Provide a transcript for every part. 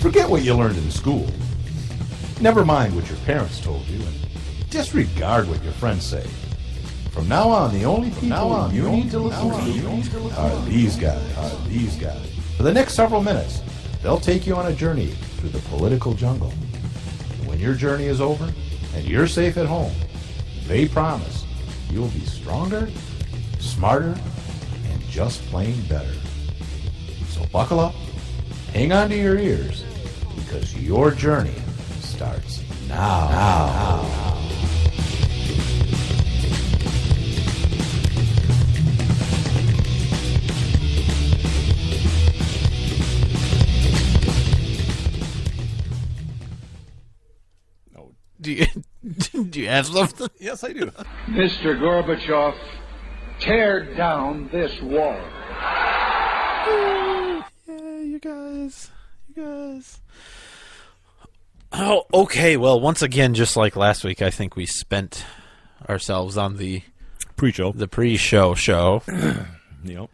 Forget what you learned in school. Never mind what your parents told you, and disregard what your friends say. From now on, the only people you need to listen to are these guys. For the next several minutes, they'll take you on a journey through the political jungle. When your journey is over and you're safe at home, they promise you'll be stronger, smarter, and just plain better. So buckle up, hang on to your ears, because your journey starts now. Do you have something? Yes, I do. Mr. Gorbachev, tear down this wall. Yeah, you guys. Oh, okay. Well, once again, just like last week, I think we spent ourselves on the Pre-show. The pre-show show. Yep.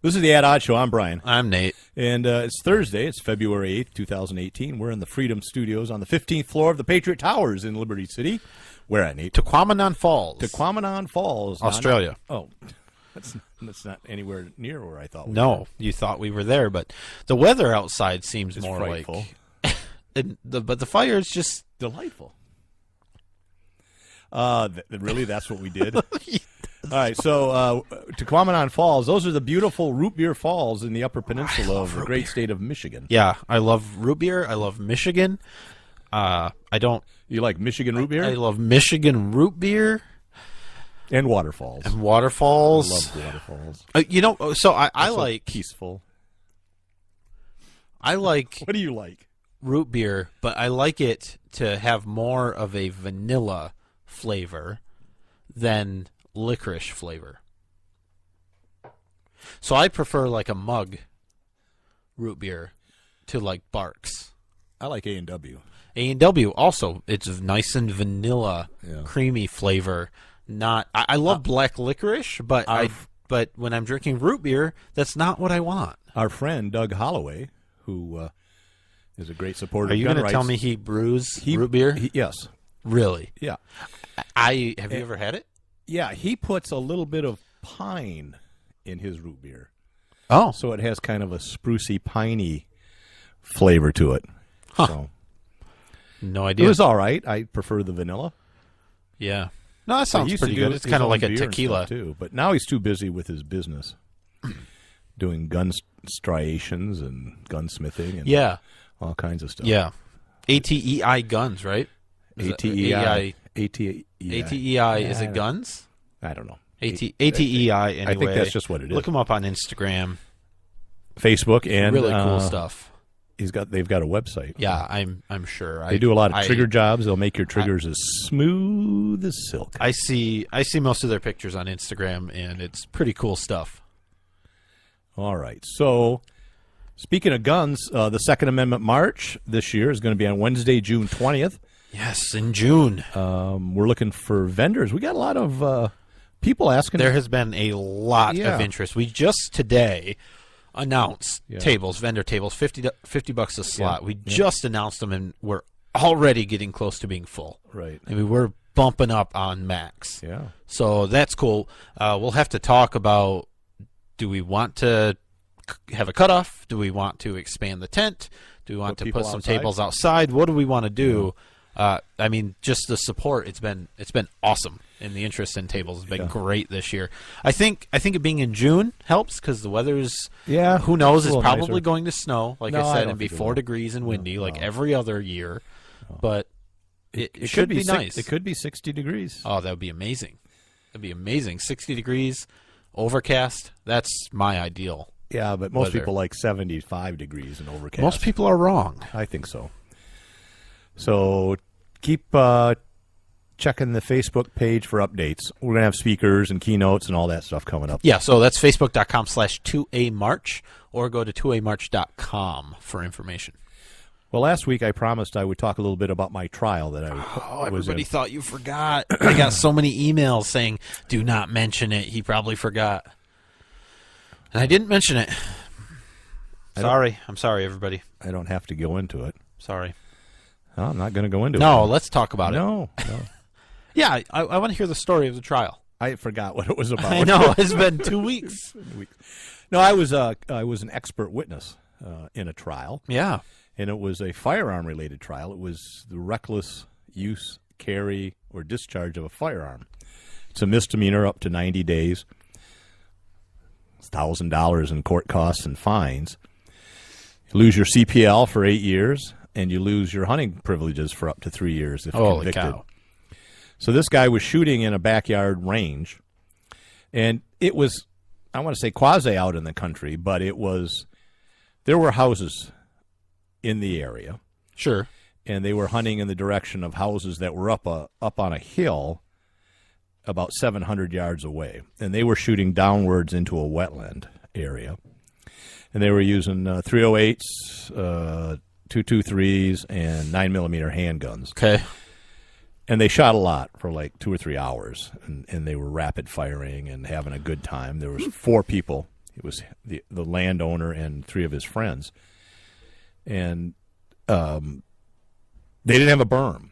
This is the Ad Odd Show. I'm Brian. I'm Nate. And it's Thursday. It's February 8th, 2018. We're in the Freedom Studios on the 15th floor of the Patriot Towers in Liberty City. Where at, Nate? Tequamanon Falls. Tequamanon Falls. Australia. That's not anywhere near where I thought we were. No, you thought we were there, but the weather outside seems It's more frightful. like... but the fire is just... Delightful. Really, that's what we did? All right, so Tequamanon Falls, those are the beautiful root beer falls in the Upper Peninsula of the great state of Michigan. Yeah, I love root beer. I love Michigan. You like Michigan root beer? I love Michigan root beer. And waterfalls. And waterfalls. I love waterfalls. So I like... peaceful. I like... What do you like? Root beer, but I like it to have more of a vanilla flavor than licorice flavor. So I prefer like a mug root beer to like Barks. I like A&W. A&W also, it's nice and vanilla, creamy flavor. I love black licorice, but but when I'm drinking root beer, that's not what I want. Our friend Doug Holloway, who is a great supporter of gun rights. Are you going to tell me he brews root beer? Yes. Really? Yeah. Have you ever had it? Yeah, he puts a little bit of pine in his root beer. Oh. So it has kind of a sprucey, piney flavor to it. Huh. So no idea. It was all right. I prefer the vanilla. Yeah. No, that sounds pretty good. It's kind of like a tequila too. But now he's too busy with his business, doing gun striations and gunsmithing and all kinds of stuff. Yeah. ATEI guns, right? ATEI. ATEI, is it guns? I don't know. ATEI, anyway. I think that's just what it is. Look him up on Instagram. Facebook and really cool stuff. They've got a website. Yeah, I'm sure. They do a lot of trigger jobs. They'll make your triggers as smooth as silk. I see most of their pictures on Instagram, and it's pretty cool stuff. All right. So, speaking of guns, the Second Amendment March this year is going to be on Wednesday, June 20th. Yes, in June. We're looking for vendors. We got a lot of people asking. There has been a lot of interest. We just today announced vendor tables, $50 a slot. We just announced them, and we're already getting close to being full. Right. I mean, we're bumping up on max. Yeah. So that's cool. We'll have to talk about, do we want to have a cutoff? Do we want to expand the tent? Do we want to put some tables outside? What do we want to do? I mean, just the support, it's been awesome, and the interest in tables has been great this year. I think it being in June helps because the weather's who knows, it's probably nicer. Going to snow, like I said, and be 4 degrees and windy like every other year. But it should be nice. It could be 60 degrees. Oh, that would be amazing. That'd be amazing. 60 degrees, overcast. That's my ideal. Yeah, but most people like 75 degrees and overcast. Most people are wrong. I think so. So keep checking the Facebook page for updates. We're going to have speakers and keynotes and all that stuff coming up. Yeah, so that's facebook.com/2amarch, or go to 2amarch.com for information. Well, last week I promised I would talk a little bit about my trial that I was everybody in. Thought you forgot. I got so many emails saying, do not mention it. He probably forgot. And I didn't mention it. Sorry. I'm sorry, everybody. I don't have to go into it. Sorry. No, I'm not going to go into it. No, let's talk about it. No. Yeah, I want to hear the story of the trial. I forgot what it was about. I know. It's been 2 weeks. No, I was an expert witness in a trial. Yeah. And it was a firearm-related trial. It was the reckless use, carry, or discharge of a firearm. It's a misdemeanor up to 90 days. It's $1,000 in court costs and fines. You lose your CPL for 8 years, and you lose your hunting privileges for up to 3 years if Holy convicted. cow. So this guy was shooting in a backyard range, and it was, I want to say quasi out in the country, but there were houses in the area. Sure. And they were hunting in the direction of houses that were up on a hill about 700 yards away. And they were shooting downwards into a wetland area. And they were using 308s, 223s, and 9mm handguns. Okay. And they shot a lot for like 2 or 3 hours, and they were rapid firing and having a good time. There was 4 people. It was the landowner and 3 of his friends. And they didn't have a berm,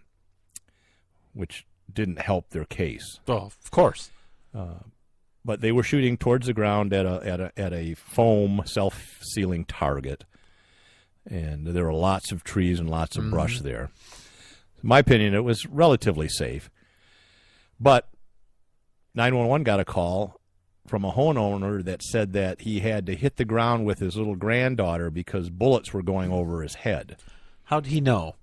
which didn't help their case. Oh, of course. But they were shooting towards the ground at a foam self-sealing target, and there were lots of trees and lots of brush there. In my opinion, it was relatively safe. But 911 got a call from a homeowner that said that he had to hit the ground with his little granddaughter because bullets were going over his head. How did he know?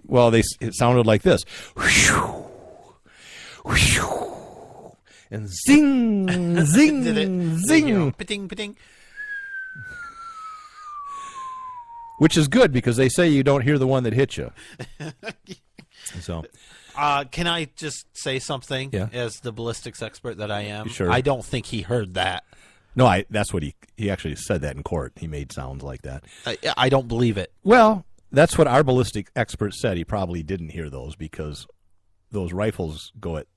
Well, it sounded like this. And zing, zing, Did it? zing. Pating, pating. Which is good because they say you don't hear the one that hit you. So, can I just say something as the ballistics expert that I am? Sure. I don't think he heard that. no, that's what he actually said that in court. He made sounds like that. I don't believe it. Well, that's what our ballistic expert said. He probably didn't hear those because those rifles go at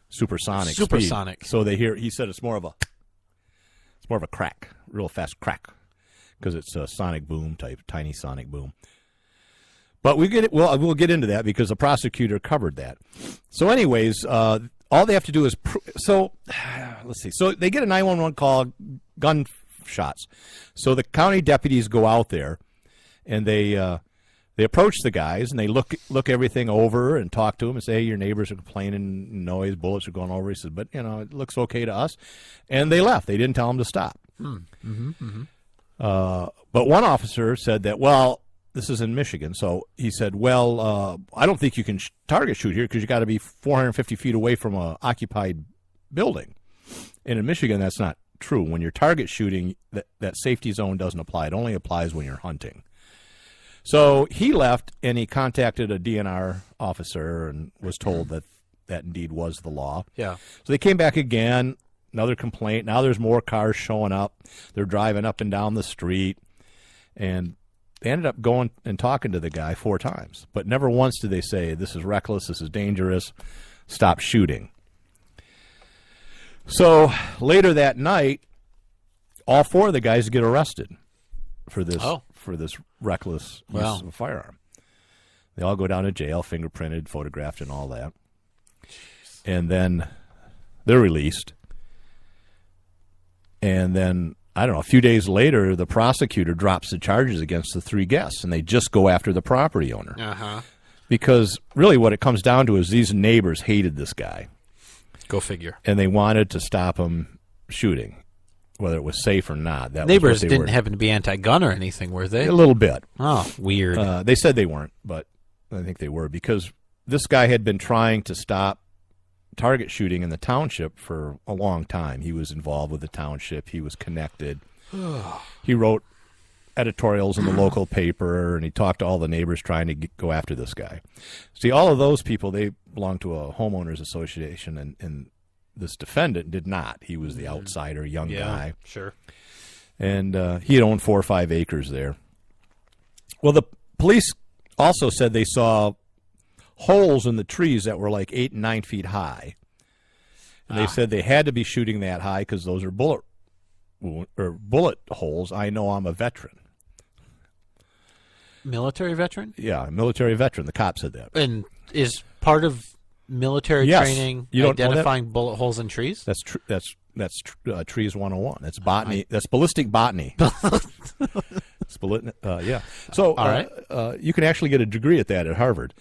supersonic speed. Supersonic. So he said it's more of a crack, real fast crack, because it's a sonic boom type, tiny sonic boom. But we'll get into that because the prosecutor covered that. So anyways, all they have to do is let's see. So they get a 911 call, gunshots. So the county deputies go out there, and they approach the guys, and they look everything over and talk to them and say, hey, your neighbors are complaining, noise, bullets are going over. He said, but it looks okay to us. And they left. They didn't tell them to stop. But one officer said that, well, this is in Michigan. So he said, well, I don't think you can target shoot here because you got to be 450 feet away from an occupied building. And in Michigan, that's not true. When you're target shooting, that safety zone doesn't apply. It only applies when you're hunting. So he left, and he contacted a DNR officer and was told that indeed was the law. Yeah. So they came back again, another complaint. Now there's more cars showing up. They're driving up and down the street, and they ended up going and talking to the guy 4 times. But never once did they say, this is reckless, this is dangerous, stop shooting. So later that night, all 4 of the guys get arrested for this reckless use of a firearm. They all go down to jail, fingerprinted, photographed, and all that. Jeez. And then they're released. And then, I don't know, a few days later, the prosecutor drops the charges against the 3 guests, and they just go after the property owner. Uh-huh. Because really what it comes down to is these neighbors hated this guy. Go figure. And they wanted to stop him shooting, whether it was safe or not. Neighbors didn't happen to be anti-gun or anything, were they? A little bit. Oh, weird. They said they weren't, but I think they were, because this guy had been trying to stop target shooting in the township for a long time. He was involved with the township. He was connected. He wrote editorials in the local paper, and he talked to all the neighbors trying to go after this guy. See, all of those people, they belonged to a homeowners association, and this defendant did not. He was the outsider, young guy. Sure. And he had owned 4 or 5 acres there. Well, the police also said they saw holes in the trees that were like 8 and 9 feet high. And they said they had to be shooting that high because those are bullet or bullet holes, I know I'm a veteran. Military veteran? Yeah, a military veteran. The cop said that. And is part of military Yes. training You don't know identifying bullet holes in trees? That's trees 101. That's botany. That's ballistic botany. Yeah. So All right. You can actually get a degree at that at Harvard.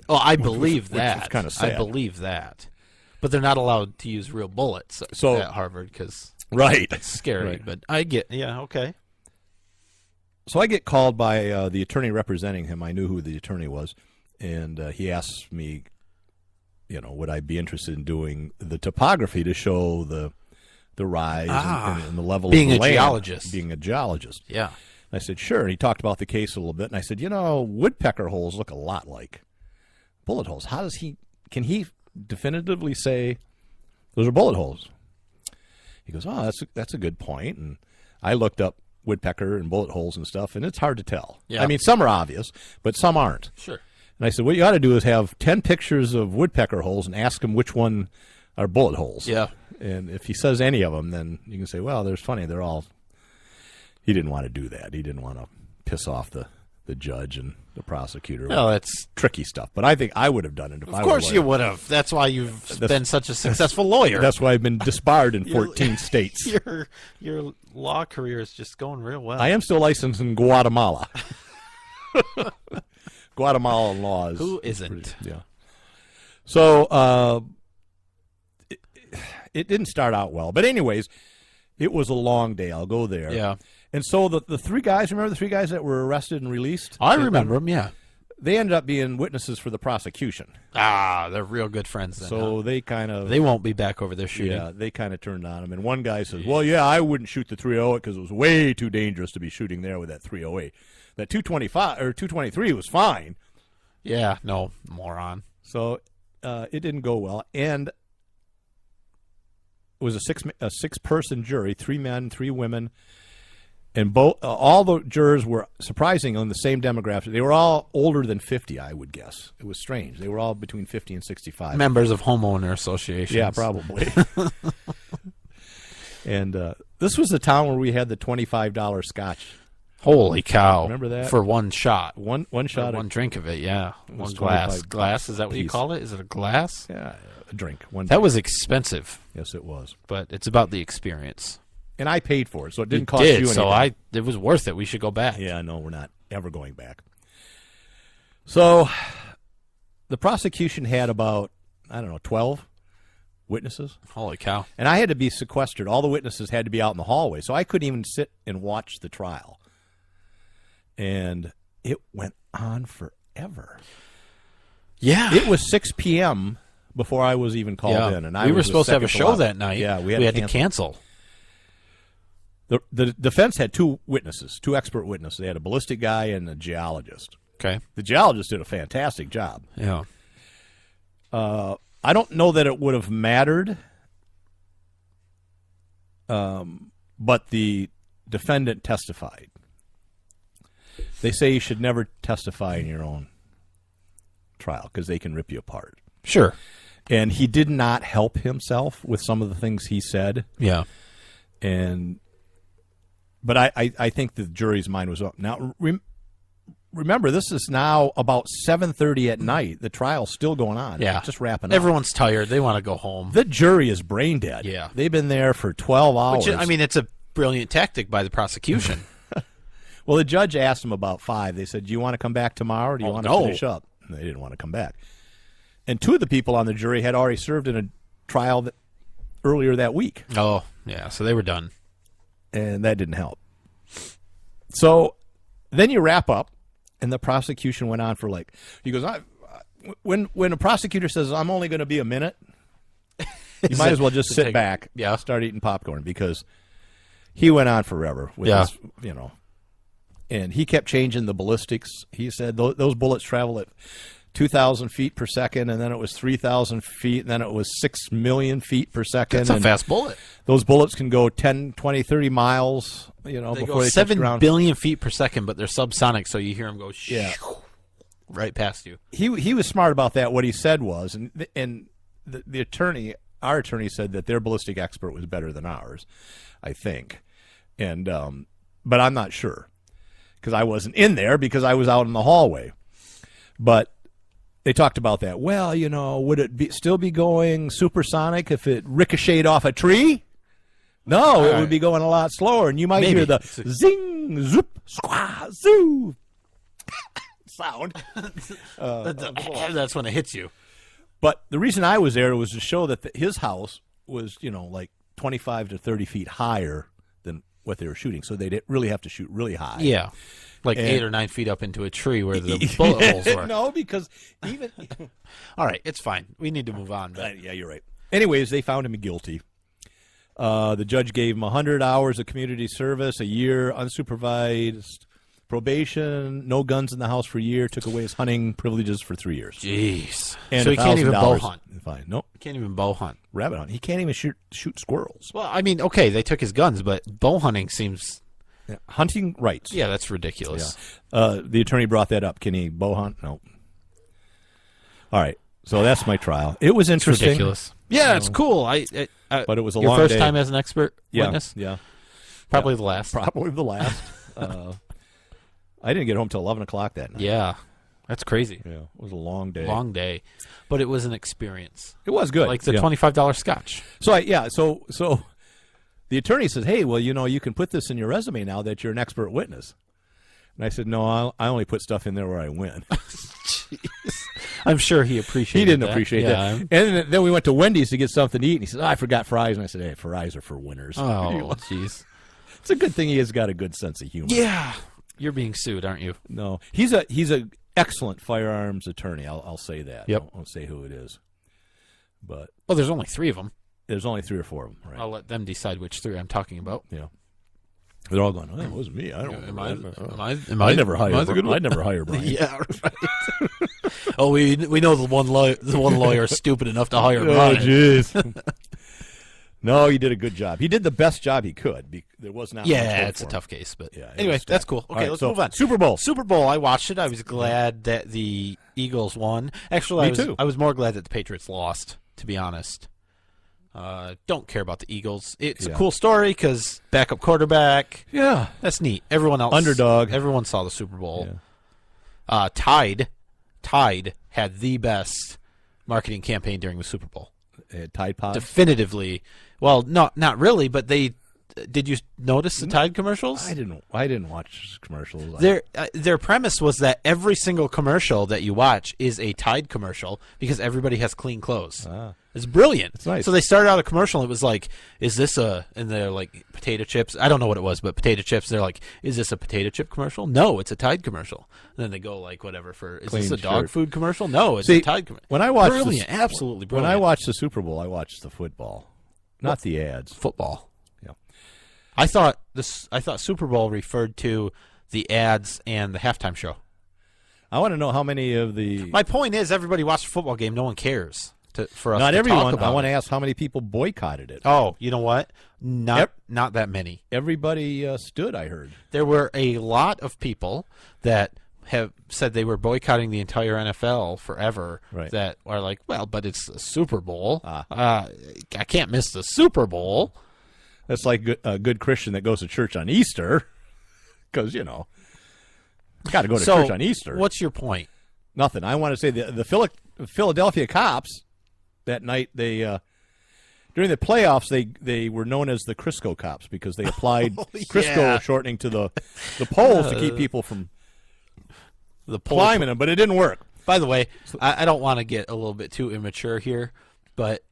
Oh, I believe which that. is kinda sad. I believe that. But they're not allowed to use real bullets at Harvard because Right. it's scary. Right. But I get, yeah, okay. So I get called by the attorney representing him. I knew who the attorney was, and he asked me, would I be interested in doing the topography to show the rise and the level Being of the a land. geologist. Being a geologist. Yeah. I said, sure. And he talked about the case a little bit, and I said, woodpecker holes look a lot like bullet holes. Can he definitively say those are bullet holes? He goes, oh, that's a good point. And I looked up woodpecker and bullet holes and stuff, and it's hard to tell. Yeah. I mean, some are obvious, but some aren't. Sure. And I said, what you ought to do is have 10 pictures of woodpecker holes and ask him which one are bullet holes. Yeah. And if he says any of them, then you can say, well, there's funny. They're all. He didn't want to do that. He didn't want to piss off the judge and the prosecutor. Well, that's tricky stuff. But I think I would have done it if I were. Of course you would have. That's why you've been such a successful lawyer. That's why I've been disbarred in 14 states. Your law career is just going real well. I am still licensed in Guatemala. Guatemalan laws. Who isn't? Yeah. So it didn't start out well. But anyways, it was a long day. I'll go there. Yeah. And so the three guys, remember the three guys that were arrested and released? I remember them, yeah. They ended up being witnesses for the prosecution. They're real good friends then. So they kind of... They won't be back over there shooting. Yeah, they kind of turned on him. And one guy says, well, yeah, I wouldn't shoot the 308 because it was way too dangerous to be shooting there with that 308. That 225 or 223 was fine. Yeah, no, moron. So it didn't go well. And it was a six-person jury, 3 men, 3 women. And all the jurors were surprisingly in the same demographic. They were all older than 50, I would guess. It was strange. They were all between 50 and 65. Members of homeowner associations. Yeah, probably. And this was the town where we had the $25 scotch. Holy cow. Remember that? For one shot. One shot. One drink of it, yeah. One was glass. 25 Glass, is that what you piece. call it? Is it a glass? Yeah, a drink. That was expensive. Yes, it was. But it's about the experience. And I paid for it, so it didn't cost you anything. So it was worth it. We should go back. Yeah, no, we're not ever going back. So the prosecution had about, 12 witnesses. Holy cow. And I had to be sequestered. All the witnesses had to be out in the hallway, so I couldn't even sit and watch the trial. And it went on forever. Yeah. It was 6 p.m. before I was even called in. And we were supposed to have a show that night. Yeah, we had to cancel. The defense had 2 witnesses, 2 expert witnesses. They had a ballistic guy and a geologist. Okay. The geologist did a fantastic job. Yeah. I don't know that it would have mattered, but the defendant testified. They say you should never testify in your own trial because they can rip you apart. Sure. And he did not help himself with some of the things he said. Yeah. But I think the jury's mind was up. Now, remember, this is now about 7:30 at night. The trial's still going on. Yeah. It's just wrapping up. Everyone's tired. They want to go home. The jury is brain dead. Yeah. They've been there for 12 hours. It's a brilliant tactic by the prosecution. Well, the judge asked them about 5. They said, do you want to come back tomorrow or do you want to finish up? And they didn't want to come back. And 2 of the people on the jury had already served in a trial earlier that week. Oh, yeah. So they were done. And that didn't help. So then you wrap up, and the prosecution went on for he goes, when a prosecutor says, I'm only going to be a minute, you might as well just sit back, start eating popcorn, because he went on forever with his, and he kept changing the ballistics. He said those bullets travel at 2,000 feet per second, and then it was 3,000 feet, and then it was 6 million feet per second. That's a fast bullet. Those bullets can go 10, 20, 30 miles, they before go they 7 touch ground. billion feet per second, but they're subsonic, so you hear them go right past you. He was smart about that. What he said was, and the attorney our attorney said that their ballistic expert was better than ours, I think. And but I'm not sure because I wasn't in there because I was out in the hallway. But they talked about that. Well, would it still be going supersonic if it ricocheted off a tree? No, it would be going a lot slower, and you might hear the zing, zoop, squah, zoo sound. That's when it hits you. But the reason I was there was to show that his house was, like 25 to 30 feet higher than what they were shooting, so they didn't really have to shoot really high. Yeah, like 8 or 9 feet up into a tree where the bullet holes were. No, because even... All right, it's fine. We need to move on. But... yeah, you're right. Anyways, they found him guilty. The judge gave him 100 hours of community service, a year unsupervised probation, no guns in the house for a year, took away his hunting privileges for 3 years. Jeez. And so he can't even bow hunt. Fine. Nope. He can't even bow hunt. Rabbit hunt. He can't even shoot squirrels. Well, I mean, okay, they took his guns, but bow hunting seems... Yeah. Hunting rights. Yeah, that's ridiculous. Yeah. The attorney brought that up. Can he bow hunt? No. All right. So that's my trial. It was interesting. It's ridiculous. Yeah, it's cool. But it was a your long first day. time as an expert witness? Yeah. Probably the last. Probably the last. I didn't get home till 11 o'clock that night. Yeah. That's crazy. Yeah, it was a long day. Long day. But it was an experience. It was good. Like the $25 scotch. So the attorney says, hey, well, you can put this in your resume now that you're an expert witness. And I said, no, I only put stuff in there where I win. I'm sure he appreciated He didn't that. appreciate that. And then we went to Wendy's to get something to eat, and he said, I forgot fries. And I said, hey, fries are for winners. Oh, jeez. It's a good thing he has got a good sense of humor. Yeah. You're being sued, aren't you? No. He's a excellent firearms attorney. I'll say that. Yep. I won't say who it is. But Well, there's only 3 of them. there's only 3 or 4 of them, right? I'll let them decide which 3 I'm talking about. Yeah. They're all going, it wasn't me. I don't Am I never hired I'd never hire Brian. Yeah, right. Oh, we know the one lawyer is stupid enough to hire Oh, Brian. jeez. No, he did a good job. He did the best job he could. There was not. Yeah, it's a tough case, but Yeah, it anyway, was that's tough. cool. Okay, All right, let's so move on. Super Bowl. Super Bowl. I watched it. I was glad that the Eagles won. Actually, Me too. I was more glad that the Patriots lost. To be honest, don't care about the Eagles. It's a cool story because backup quarterback. Yeah, That's neat. Everyone else Underdog. Everyone saw the Super Bowl. Yeah. Tide had the best marketing campaign during the Super Bowl. Tide Pod. Definitively. Well, not really, but they did you notice the Tide commercials? I didn't watch commercials. Their premise was that every single commercial that you watch is a Tide commercial because everybody has clean clothes. It's brilliant. It's nice. So they started out a commercial and it was like, is this and they're like potato chips. I don't know what it was, but potato chips. They're like, is this a potato chip commercial? No, it's a Tide commercial. And then they go like, whatever, is Clean this a dog shirt. food commercial? No, it's See, a Tide commercial. when I watched brilliant, absolutely When brilliant. I watched the Super Bowl, I watched the football, not the ads. Football. Yeah. I thought Super Bowl referred to the ads and the halftime show. I want to know how many of the. My point is, everybody watched a football game. No one cares for us. Not to everyone. Talk about I want it. to ask how many people boycotted it. Oh, you know what? Not that many. Everybody stood. I heard. There were a lot of people that have said they were boycotting the entire NFL forever. Right. That are like, well, but it's the Super Bowl. I can't miss the Super Bowl. That's like a good Christian that goes to church on Easter, because got to go to church on Easter. What's your point? Nothing. I want to say the Philadelphia cops that night during the playoffs they were known as the Crisco cops because they applied Crisco shortening to the poles to keep people from the climbing them, but it didn't work. By the way, I don't want to get a little bit too immature here, but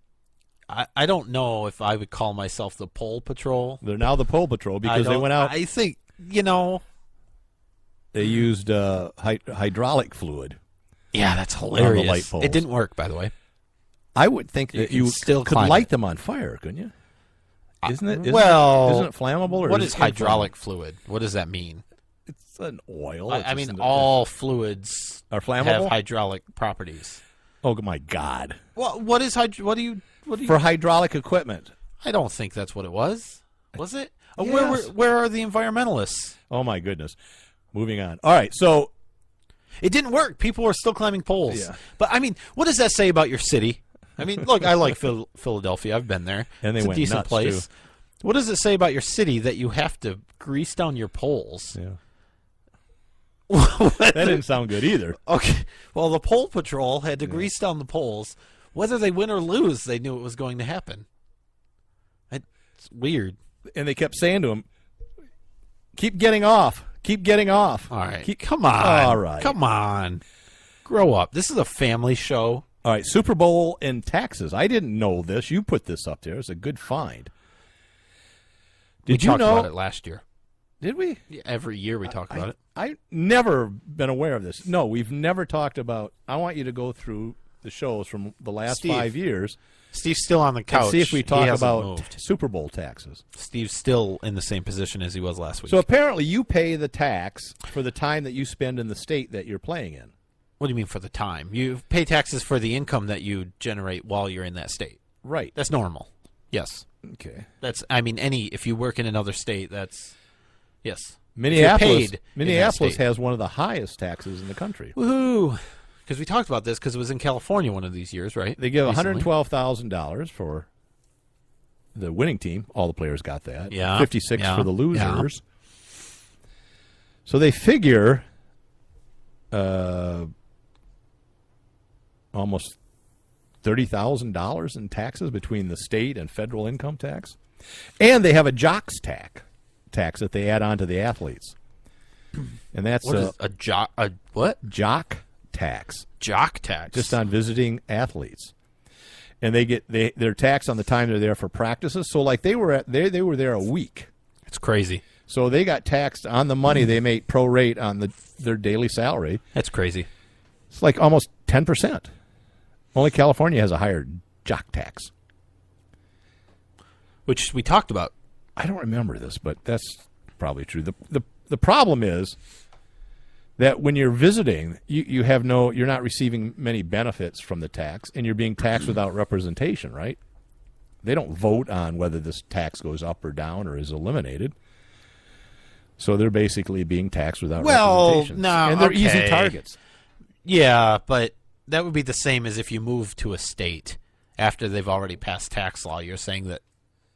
I don't know if I would call myself the Pole Patrol. They're now the Pole Patrol because they went out. I think they used hydraulic fluid. Yeah, that's hilarious. On the light poles. It didn't work, by the way. I would think that you still could light them on fire, couldn't you? Isn't it flammable? Or what is hydraulic fluid? What does that mean? It's an oil. I mean, all fluids are flammable. Have hydraulic properties. Oh my God! Well, what is What do you for hydraulic equipment? I don't think that's what it was. Was it? Yes. Where are the environmentalists? Oh my goodness! Moving on. All right, so it didn't work. People were still climbing poles. Yeah. But I mean, what does that say about your city? I mean, look, I like Philadelphia. I've been there. And they it's went a decent nuts, place. too. What does it say about your city that you have to grease down your poles? Yeah. That didn't sound good either. Okay. Well, the pole patrol had to grease down the poles. Whether they win or lose, they knew it was going to happen. It's weird. And they kept saying to him, keep getting off. Keep getting off. All right. Come on. All right. Come on. Grow up. This is a family show. All right. Super Bowl and taxes. I didn't know this. You put this up there. It's a good find. Did we you talked know? about it last year. Did we? Yeah, every year we talk about it. I've never been aware of this. No, we've never talked about. I want you to go through the shows from the last Steve. 5 years Steve's still on the couch. and see if we He talk hasn't about moved. Super Bowl taxes. Steve's still in the same position as he was last week. So apparently you pay the tax for the time that you spend in the state that you're playing in. What do you mean for the time? You pay taxes for the income that you generate while you're in that state. Right. That's normal. Yes. Okay. That's. I mean, if you work in another state, that's yes. Minneapolis Minneapolis has one of the highest taxes in the country. Woohoo! Because we talked about this because it was in California one of these years, right? They give Recently. $112,000 for the winning team. All the players got that. Yeah. 56 Yeah. for the losers. So they figure almost $30,000 in taxes between the state and federal income tax. And they have a jocks tax that they add on to the athletes. And that's What is a jock? A what? jock tax. Jock tax. Just on visiting athletes, and they're taxed on the time they're there for practices. So like they were there a week, It's crazy. so they got taxed on the money they made prorate on their daily salary. That's crazy. It's like almost 10%. Only California has a higher jock tax. Which we talked about. I don't remember this, but that's probably true. The problem is that when you're visiting, you're not receiving many benefits from the tax, and you're being taxed without representation, right? They don't vote on whether this tax goes up or down or is eliminated. So they're basically being taxed without representation. no, and they're easy okay. targets. Yeah, but that would be the same as if you move to a state after they've already passed tax law. You're saying that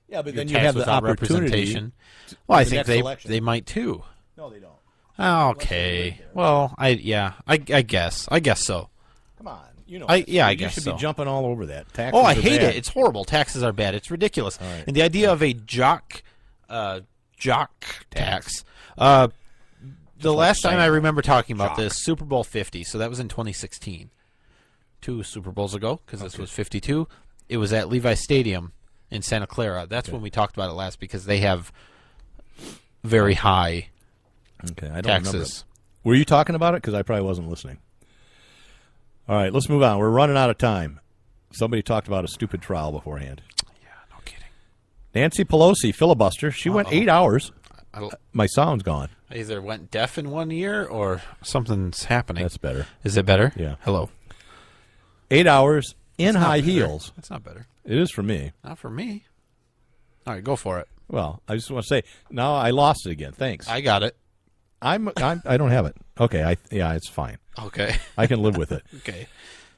Yeah, but you're then you taxed have the without opportunity. representation. Well, I the think next election. they might too. No, they don't. Okay. Well, I guess so. Come on, you know. I You guess should so. be jumping all over that. Taxes Oh, I are hate bad. it. It's horrible. Taxes are bad. It's ridiculous. All right. And the idea of a jock tax. The last time I remember talking about this, Super Bowl 50. So that was in 2016, 2 Super Bowls ago, because this was 52. It was at Levi Stadium in Santa Clara. That's when we talked about it last, because they have very high Okay, I don't remember. taxes. Were you talking about it? Because I probably wasn't listening. All right, let's move on. We're running out of time. Somebody talked about a stupid trial beforehand. Yeah, no kidding. Nancy Pelosi, filibuster. She went 8 hours. My sound's gone. I either went deaf in 1 year or something's happening. That's better. Is it better? Yeah. Hello. 8 hours in It's not high better. heels. That's not better. It is for me. Not for me. All right, go for it. Well, I just want to say, now I lost it again. Thanks. I got it. I don't have it. Okay, it's fine. Okay. I can live with it. Okay.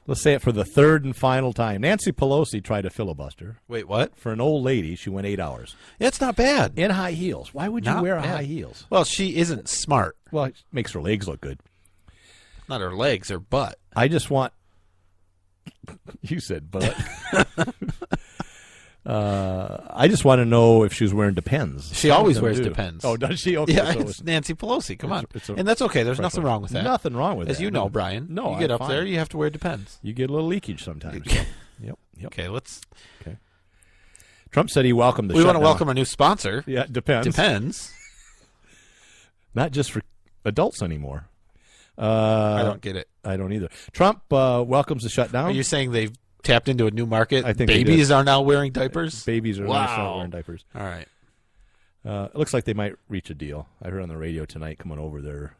Let's say it for the third and final time. Nancy Pelosi tried to filibuster. Wait, what? For an old lady, she went 8 hours. It's not bad. In high heels. Why would you Not wear bad. high heels? Well, she isn't smart. Well, it makes her legs look good. Not her legs, her butt. I just want. You said butt. I just want to know if she was wearing Depends. She always Some of wears them do. Depends. Oh, does she? Okay, Yeah, so it's Nancy Pelosi. Come on. it's a- And that's okay. There's nothing wrong with that. Nothing wrong with As that. you know, No. Brian. No, you get I'm up fine. there, you have to wear Depends. You get a little leakage sometimes. Yep. Okay, let's. Trump said he welcomed the We want to shutdown. welcome a new sponsor. Yeah, Depends. Depends. Not just for adults anymore. I don't get it. I don't either. Trump welcomes the shutdown. Are you saying they've tapped into a new market? I think they babies did. are now wearing diapers? Babies are Wow. going to start wearing diapers. All right. It looks like they might reach a deal. I heard on the radio tonight coming over there,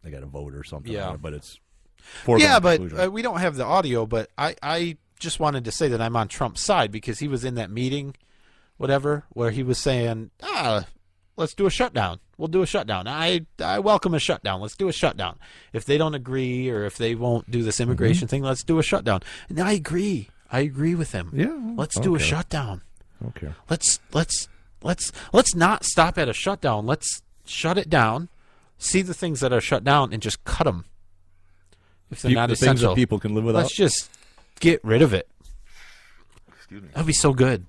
they got a vote or something. Yeah. On it, but it's foregone Yeah, but conclusion. we don't have the audio, but I just wanted to say that I'm on Trump's side because he was in that meeting, whatever, where he was saying, let's do a shutdown. We'll do a shutdown. I welcome a shutdown. Let's do a shutdown. If they don't agree or if they won't do this immigration thing, let's do a shutdown. And I agree. I agree with him. Yeah. Let's do a shutdown. Okay. Let's not stop at a shutdown. Let's shut it down, see the things that are shut down, and just cut them. If they're not the essential, things that people can live without. let's just get rid of it. Excuse me. That'd be so good.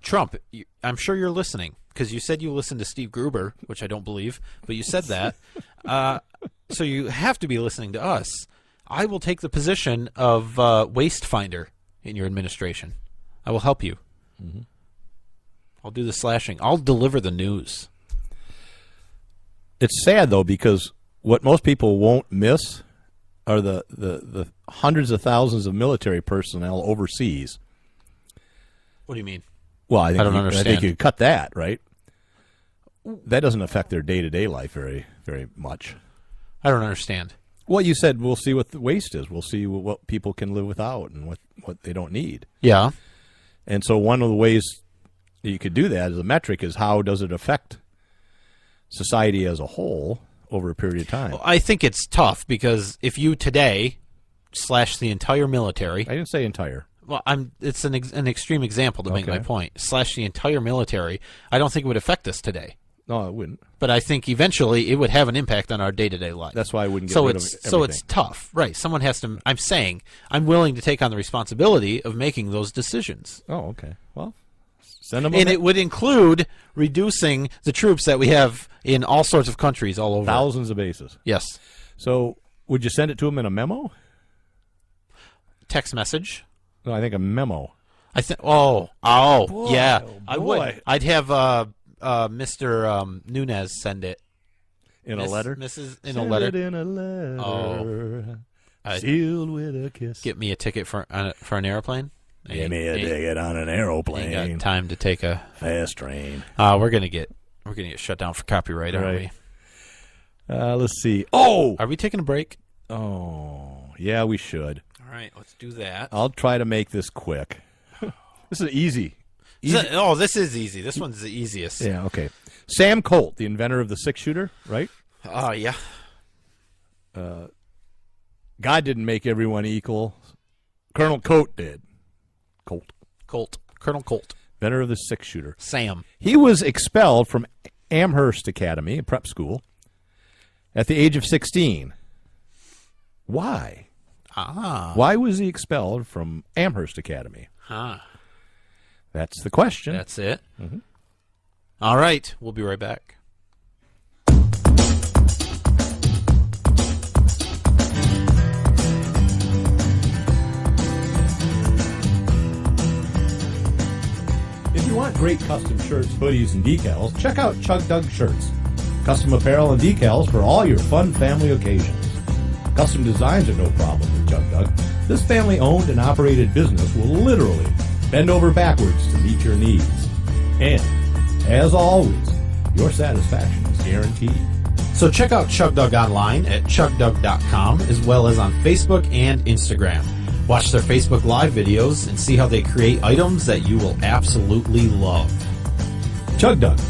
Trump, I'm sure you're listening because you said you listened to Steve Gruber, which I don't believe, but you said that. So you have to be listening to us. I will take the position of waste finder in your administration. I will help you. Mm-hmm. I'll do the slashing. I'll deliver the news. It's sad, though, because what most people won't miss are the hundreds of thousands of military personnel overseas. What do you mean? Well, I don't understand. I think you could cut that, right? That doesn't affect their day-to-day life very, very much. I don't understand. Well, you said we'll see what the waste is. We'll see what people can live without and what they don't need. Yeah. And so one of the ways that you could do that as a metric is how does it affect society as a whole over a period of time? Well, I think it's tough because if you today slash the entire military. I didn't say entire. Well, it's an extreme example to make my point. Slash the entire military. I don't think it would affect us today. No, it wouldn't. But I think eventually it would have an impact on our day-to-day life. That's why I wouldn't get rid of everything. So it's tough. Right. Someone has to. I'm saying I'm willing to take on the responsibility of making those decisions. Oh, okay. Well, send them. And it would include reducing the troops that we have in all sorts of countries all over. Thousands of bases. Yes. So would you send it to them in a memo? Text message. No, I think a memo. I think. Oh, boy, yeah. Oh, I would. I'd have Mr. Nunez send it in a letter. In a letter. It in a letter. Sealed with a kiss. Get me a ticket for an airplane. Give me a ticket on an aeroplane. Ain't got time to take a fast train. We're gonna get shut down for copyright, aren't we? Let's see. Oh, are we taking a break? Oh, yeah, we should. All right, let's do that. I'll try to make this quick. This is easy. This is easy. This one's the easiest. Yeah, okay. Sam Colt, the inventor of the six-shooter, right? Oh, yeah. God didn't make everyone equal. Colonel Colt did. Colonel Colt. Inventor of the six-shooter. Sam. He was expelled from Amherst Academy, a prep school, at the age of 16. Why? Why was he expelled from Amherst Academy? That's the question. That's it. Mm-hmm. All right. We'll be right back. If you want great custom shirts, hoodies, and decals, check out Chug Dug Shirts. Custom apparel and decals for all your fun family occasions. Custom designs are no problem with Chug Dug. This family-owned and operated business will literally bend over backwards to meet your needs. And, as always, your satisfaction is guaranteed. So check out Chug Dug online at chugdug.com as well as on Facebook and Instagram. Watch their Facebook Live videos and see how they create items that you will absolutely love. Chug Dug.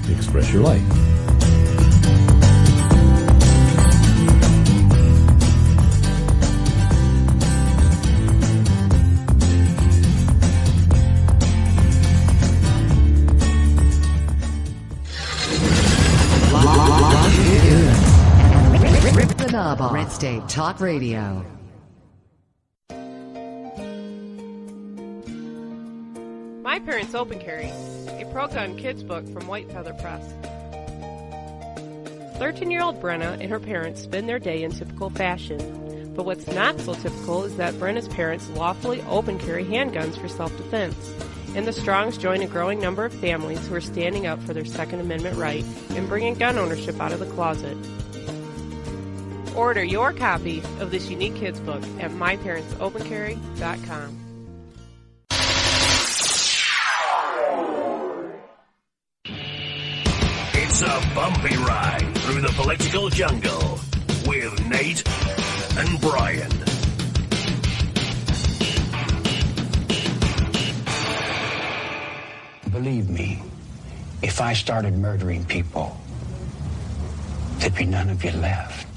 Express your life. Red State Talk Radio. My Parents Open Carry, a pro-gun kids book from White Feather Press. 13-year-old Brenna and her parents spend their day in typical fashion. But what's not so typical is that Brenna's parents lawfully open carry handguns for self-defense. And the Strongs join a growing number of families who are standing up for their Second Amendment right and bringing gun ownership out of the closet. Order your copy of this unique kids book at myparentsopencarry.com. It's a bumpy ride through the political jungle with Nate and Brian. Believe me, if I started murdering people, there'd be none of you left.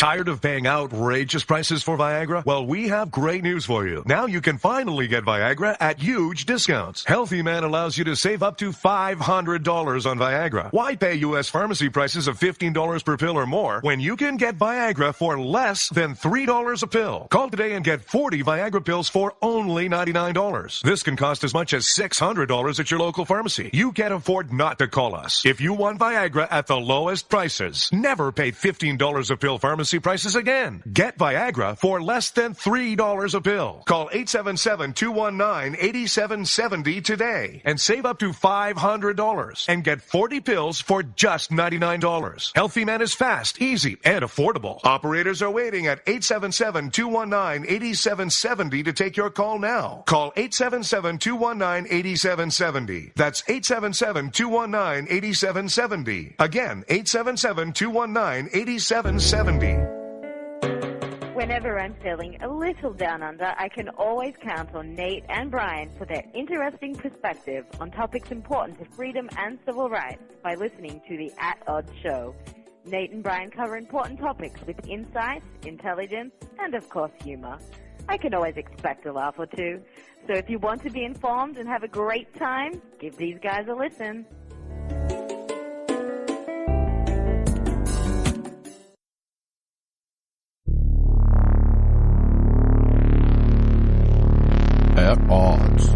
Tired of paying outrageous prices for Viagra? Well, we have great news for you. Now you can finally get Viagra at huge discounts. Healthy Man allows you to save up to $500 on Viagra. Why pay U.S. pharmacy prices of $15 per pill or more when you can get Viagra for less than $3 a pill? Call today and get 40 Viagra pills for only $99. This can cost as much as $600 at your local pharmacy. You can't afford not to call us. If you want Viagra at the lowest prices, never pay $15 a pill pharmacy prices again. Get Viagra for less than $3 a pill. Call 877-219-8770 today and save up to $500 and get 40 pills for just $99. Healthy Man is fast, easy, and affordable. Operators are waiting at 877-219-8770 to take your call now. Call 877-219-8770. That's 877-219-8770. Again, 877-219-8770. Whenever I'm feeling a little down under, I can always count on Nate and Brian for their interesting perspective on topics important to freedom and civil rights by listening to the At Odds Show. Nate and Brian cover important topics with insight, intelligence, and of course humor. I can always expect a laugh or two. So if you want to be informed and have a great time, give these guys a listen. At Odds.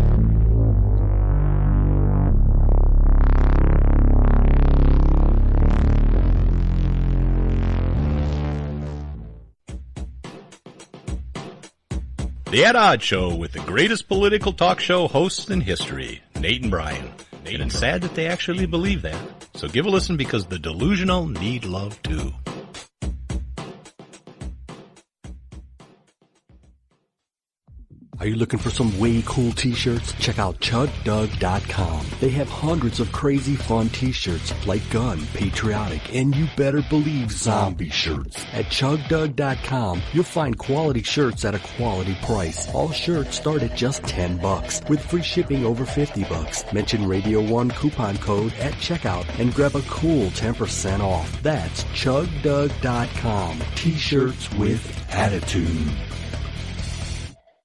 The At Odds Show with the greatest political talk show hosts in history, Nate and Brian. And it's sad that they actually believe that. So give a listen because the delusional need love too. Are you looking for some way cool t-shirts? Check out ChugDoug.com. They have hundreds of crazy fun t-shirts like gun, patriotic, and you better believe zombie shirts. At ChugDoug.com, you'll find quality shirts at a quality price. All shirts start at just $10 with free shipping over $50. Mention Radio 1 coupon code at checkout and grab a cool 10% off. That's ChugDoug.com. T-shirts with attitude.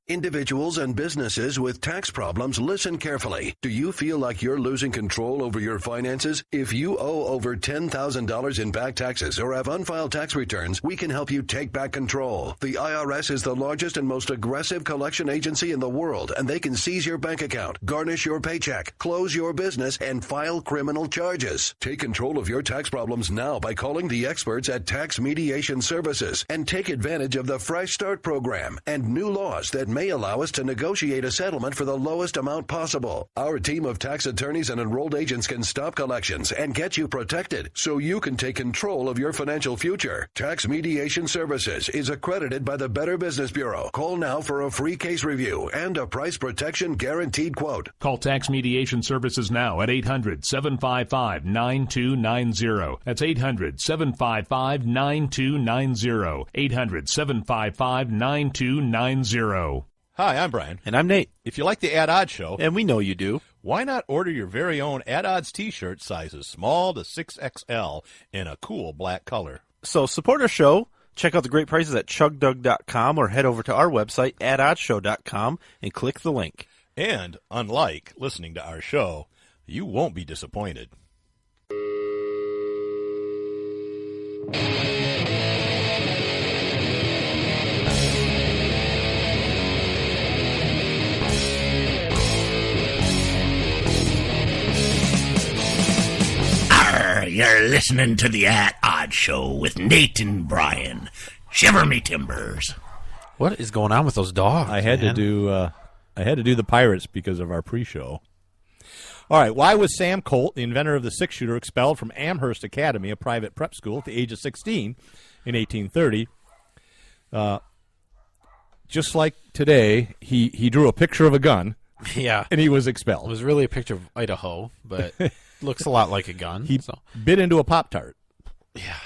Individuals and businesses with tax problems, listen carefully. Do you feel like you're losing control over your finances? If you owe over $10,000 in back taxes or have unfiled tax returns, we can help you take back control. The IRS is the largest and most aggressive collection agency in the world, and they can seize your bank account, garnish your paycheck, close your business, and file criminal charges. Take control of your tax problems now by calling the experts at Tax Mediation Services and take advantage of the Fresh Start program and new laws that may allow us to negotiate a settlement for the lowest amount possible. Our team of tax attorneys and enrolled agents can stop collections and get you protected so you can take control of your financial future. Tax Mediation Services is accredited by the Better Business Bureau. Call now for a free case review and a price protection guaranteed quote. Call Tax Mediation Services now at 800-755-9290. That's 800-755-9290. 800-755-9290. Hi, I'm Brian. And I'm Nate. If you like the At Odds Show, and we know you do, why not order your very own At Odds t-shirt sizes small to 6XL in a cool black color? So support our show. Check out the great prices at ChugDoug.com or head over to our website, atoddshow.com, and click the link. And unlike listening to our show, you won't be disappointed. You're listening to the At Odds Show with Nate and Brian. Shiver me timbers. What is going on with those dogs? I had to do the Pirates because of our pre-show. All right, why was Sam Colt, the inventor of the six-shooter, expelled from Amherst Academy, a private prep school, at the age of 16 in 1830? Just like today, he drew a picture of a gun. Yeah, and he was expelled. It was really a picture of Idaho, but looks a lot like a gun. He bit into a Pop-Tart. Yeah.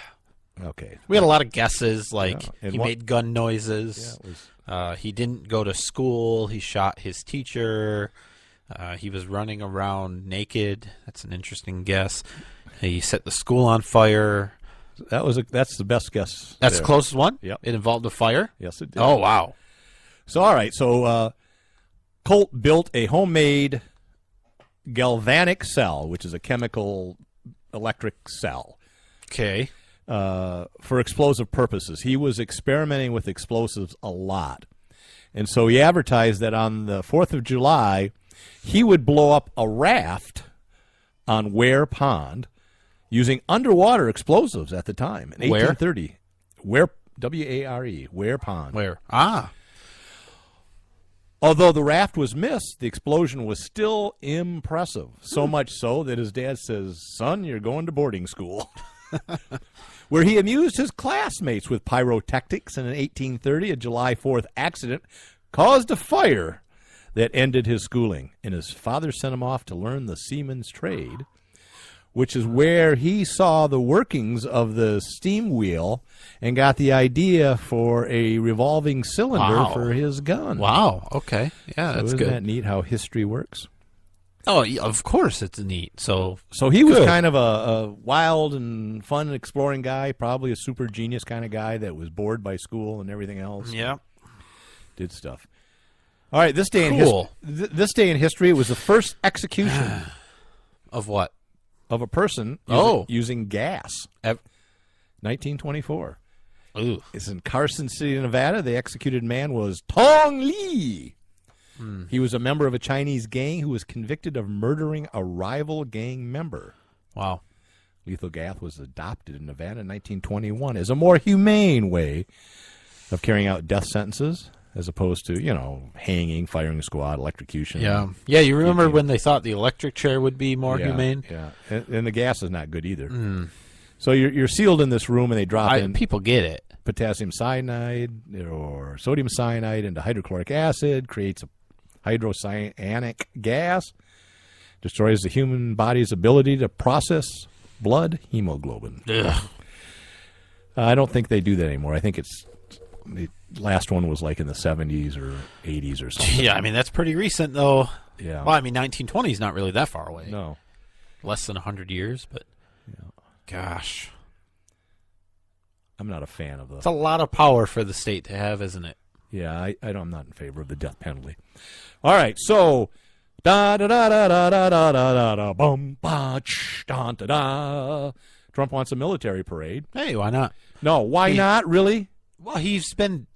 Okay. We had a lot of guesses, like he made gun noises. Yeah, he didn't go to school. He shot his teacher. He was running around naked. That's an interesting guess. He set the school on fire. That's the best guess. That's there. the closest one? Yep. It involved a fire? Yes, it did. Oh, wow. So, all right. So, Colt built a homemade galvanic cell, which is a chemical electric cell. Okay. For explosive purposes. He was experimenting with explosives a lot. And so he advertised that on the 4th of July, he would blow up a raft on Ware Pond using underwater explosives at the time in 1830. Ware, W-A-R-E, Ware Pond. Where? Ah. Although the raft was missed, the explosion was still impressive. So much so that his dad says, "Son, you're going to boarding school." Where he amused his classmates with pyrotechnics, and in 1830, a July 4th accident caused a fire that ended his schooling. And his father sent him off to learn the seaman's trade, which is where he saw the workings of the steam wheel and got the idea for a revolving cylinder for his gun. Wow. Okay. Yeah, So that's isn't good. that neat how history works? Oh, yeah, of course it's neat. So he was good. kind of a wild and fun exploring guy, probably a super genius kind of guy that was bored by school and everything else. Yeah. Did stuff. All right, this day this day in history, it was the first execution of what? Of a person using gas. 1924. Ooh. It's in Carson City, Nevada. The executed man was Tong Li. He was a member of a Chinese gang who was convicted of murdering a rival gang member. Wow. Lethal gas was adopted in Nevada in 1921 as a more humane way of carrying out death sentences as opposed to, hanging, firing squad, electrocution. Yeah. Yeah, you remember when they thought the electric chair would be more humane? Yeah, and the gas is not good either. So you're sealed in this room, and they drop in... People get it. Potassium cyanide or sodium cyanide into hydrochloric acid, creates a hydrocyanic gas, destroys the human body's ability to process blood hemoglobin. I don't think they do that anymore. I think the last one was like in the 70s or 80s or something. Yeah, I mean, that's pretty recent, though. Yeah. Well, I mean, 1920 is not really that far away. No. Less than 100 years, but gosh. I'm not a fan of It's a lot of power for the state to have, isn't it? Yeah, I'm not in favor of the death penalty. All right, so da da da da da da da da da bum ba da da da. Trump wants a military parade. Hey, why not? No, why not? Really? Well, he's been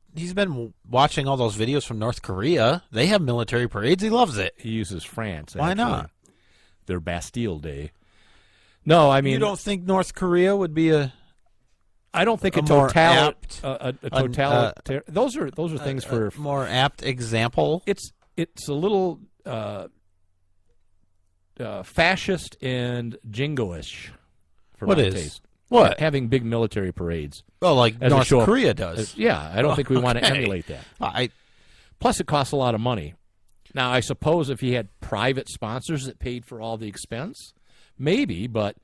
watching all those videos from North Korea. They have military parades. He loves it. He uses France. Why actually. not? Their Bastille Day. No, I mean, you don't think North Korea would be a? I don't think a more apt, a those are things for more apt example. It's a little fascist and jingoish for what my is? taste. What? Having big military parades. Well, like North Korea does. Yeah, I don't think we want to emulate that. Plus, it costs a lot of money. Now, I suppose if he had private sponsors that paid for all the expense, maybe, but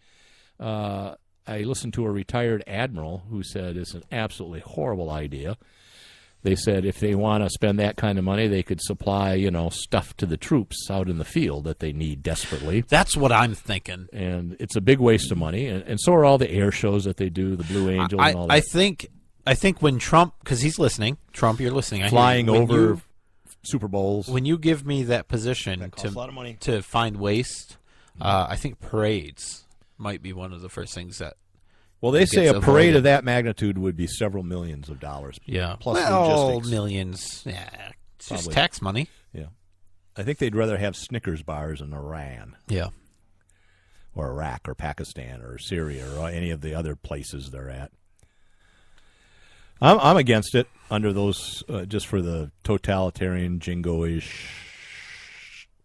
I listened to a retired admiral who said it's an absolutely horrible idea. They said if they want to spend that kind of money, they could supply, stuff to the troops out in the field that they need desperately. That's what I'm thinking. And it's a big waste of money. And so are all the air shows that they do, the Blue Angel and all that. I think when Trump, because he's listening, Trump, you're listening. Flying over Super Bowls. When you give me that position that costs a lot of money. To find waste, I think parades might be one of the first things that. Well, they say a parade of that magnitude would be several millions of dollars. Yeah. Plus logistics. Millions. Yeah. It's just tax money. Yeah. I think they'd rather have Snickers bars in Iran. Yeah. Or Iraq or Pakistan or Syria or any of the other places they're at. I'm against it under those, just for the totalitarian, jingoish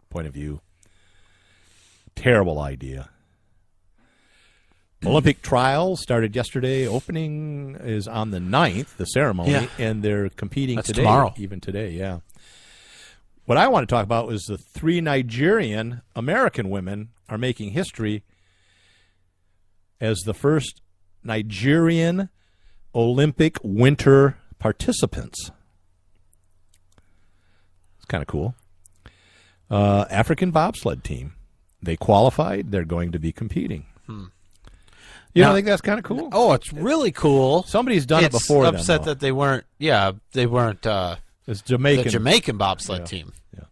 point of view. Terrible idea. Olympic trials started yesterday. Opening is on the 9th, the ceremony, and they're competing today. Tomorrow. Even today, yeah. What I want to talk about is the 3 Nigerian American women are making history as the first Nigerian Olympic winter participants. It's kind of cool. African bobsled team. They qualified. They're going to be competing. You Now- don't think that's kind of cool? Oh, it's really cool. Somebody's done it It's before. upset them, though. that they weren't. Yeah, they weren't. It's Jamaican. The Jamaican bobsled Yeah. team. Yeah.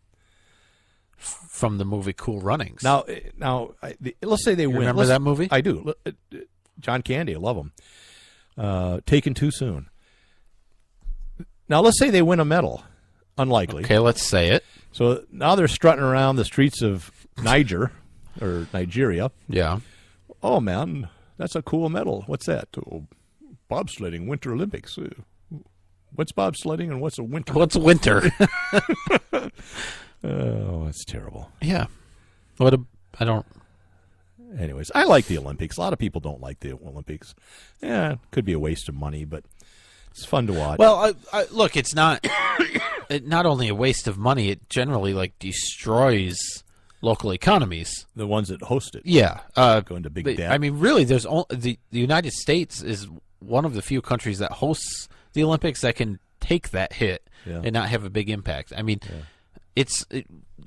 From the movie Cool Runnings. Now, let's say they win. Remember that movie? I do. John Candy, I love him. Taken Too Soon. Now, let's say they win a medal. Unlikely. Okay, let's say it. So now they're strutting around the streets of Nigeria. Yeah. Oh, man, that's a cool medal. What's that? Oh, bobsledding, Winter Olympics. What's bobsledding and what's a winter? What's winter? Oh, that's terrible. Yeah. I don't. Anyways, I like the Olympics. A lot of people don't like the Olympics. Yeah, it could be a waste of money, but it's fun to watch. Well, look, it's not. Not only a waste of money, it generally destroys local economies. The ones that host it. Yeah, go into big debt. I mean, really, there's the United States is one of the few countries that hosts the Olympics that can take that hit and not have a big impact. I mean,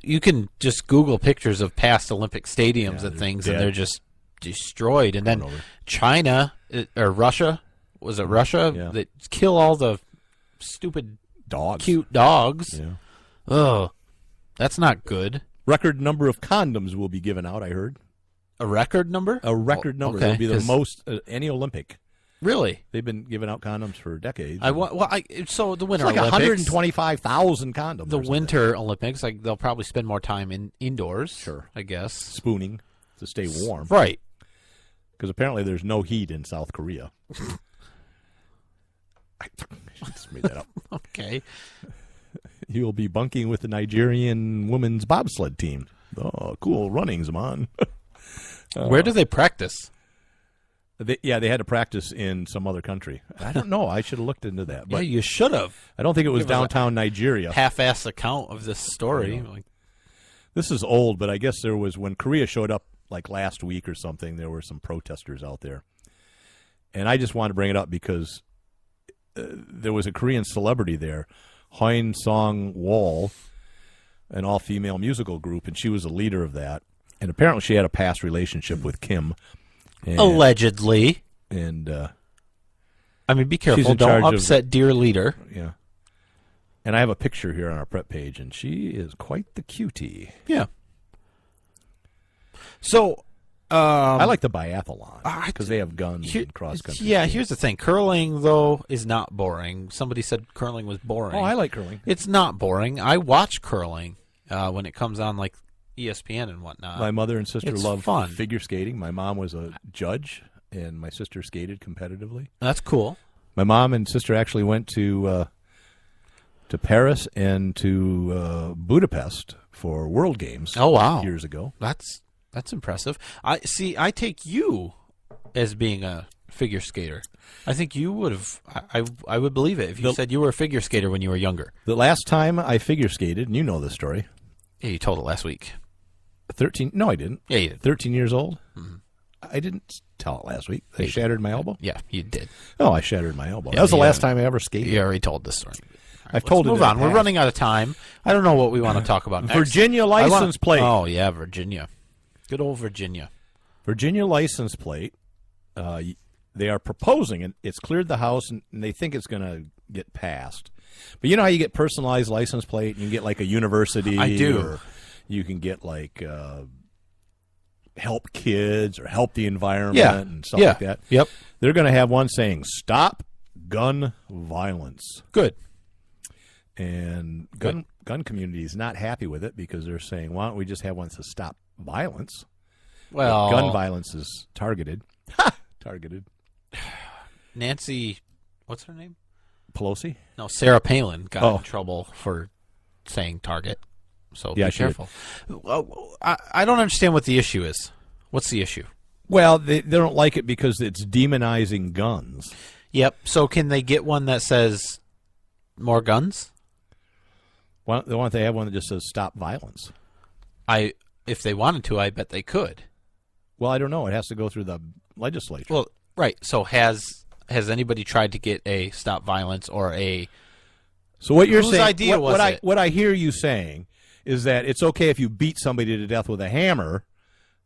you can just Google pictures of past Olympic stadiums and things, and they're just destroyed. And then China or Russia, was it Russia? Yeah. That kill all the stupid dogs, cute dogs. Yeah. Oh, that's not good. Record number of condoms will be given out, I heard. A record number? A record number. Okay, It'll be the most any Olympic. Really? They've been giving out condoms for decades. So the Winter it's like Olympics, 125,000 condoms. The Winter Olympics, they'll probably spend more time indoors. Sure, I guess spooning to stay warm. Right. Because apparently there's no heat in South Korea. I just made that up. Okay. You'll be bunking with the Nigerian women's bobsled team. Oh, cool runnings, man. Where do they practice? They had to practice in some other country. I don't know. I should have looked into that. But Yeah, you should have. I don't think it was Give us a downtown Nigeria. Half-ass account of this story. This is old, but I guess there was, when Korea showed up last week or something, there were some protesters out there. And I just wanted to bring it up because there was a Korean celebrity there, Hoin Song Wol, an all-female musical group, and she was a leader of that. And apparently she had a past relationship with Kim. And, Allegedly. And I mean, be careful. she's in Don't charge upset dear leader. Yeah. And I have a picture here on our prep page, and she is quite the cutie. Yeah. So, I like the biathlon because they have guns and cross-country. Yeah, here's the thing. Curling, though, is not boring. Somebody said curling was boring. Oh, I like curling. It's not boring. I watch curling when it comes on, ESPN and whatnot. My mother and sister It's love fun. figure skating. My mom was a judge, and my sister skated competitively. That's cool. My mom and sister actually went to Paris and to Budapest for World Games. Oh, wow. Years ago. That's impressive. I take you as being a figure skater. I think you would have. I would believe it if you said you were a figure skater when you were younger. The last time I figure skated, and you know this story. Yeah, you told it last week. 13? No, I didn't. Yeah, you did. 13 years old? Mm-hmm. I didn't tell it last week. I shattered my elbow? Yeah, you did. Oh, I shattered my elbow. Yeah, that was the last time I ever skated. You already told this story. I've told it. Move on. We're running out of time. I don't know what we want to talk about next. Virginia license plate. Oh, yeah, Virginia. Good old Virginia. Virginia license plate. They are proposing, and it's cleared the House, and they think it's going to get passed. But you know how you get personalized license plate, and you get a university? I do. Or you can get help kids or help the environment and stuff like that. Yep. They're going to have one saying, "Stop gun violence." Good. And gun community is not happy with it because they're saying, why don't we just have one to stop violence? Well, but gun violence is targeted. Targeted. Nancy, what's her name? Pelosi? No, Sarah Palin got in trouble for saying target. So be careful. I don't understand what the issue is. What's the issue? Well, they don't like it because it's demonizing guns. Yep. So can they get one that says more guns? Why don't they have one that just says stop violence? If they wanted to, I bet they could. Well, I don't know. It has to go through the legislature. Well, right. So has anybody tried to get a stop violence or a? So what you're whose saying? idea was it? What I hear you saying is that it's okay if you beat somebody to death with a hammer,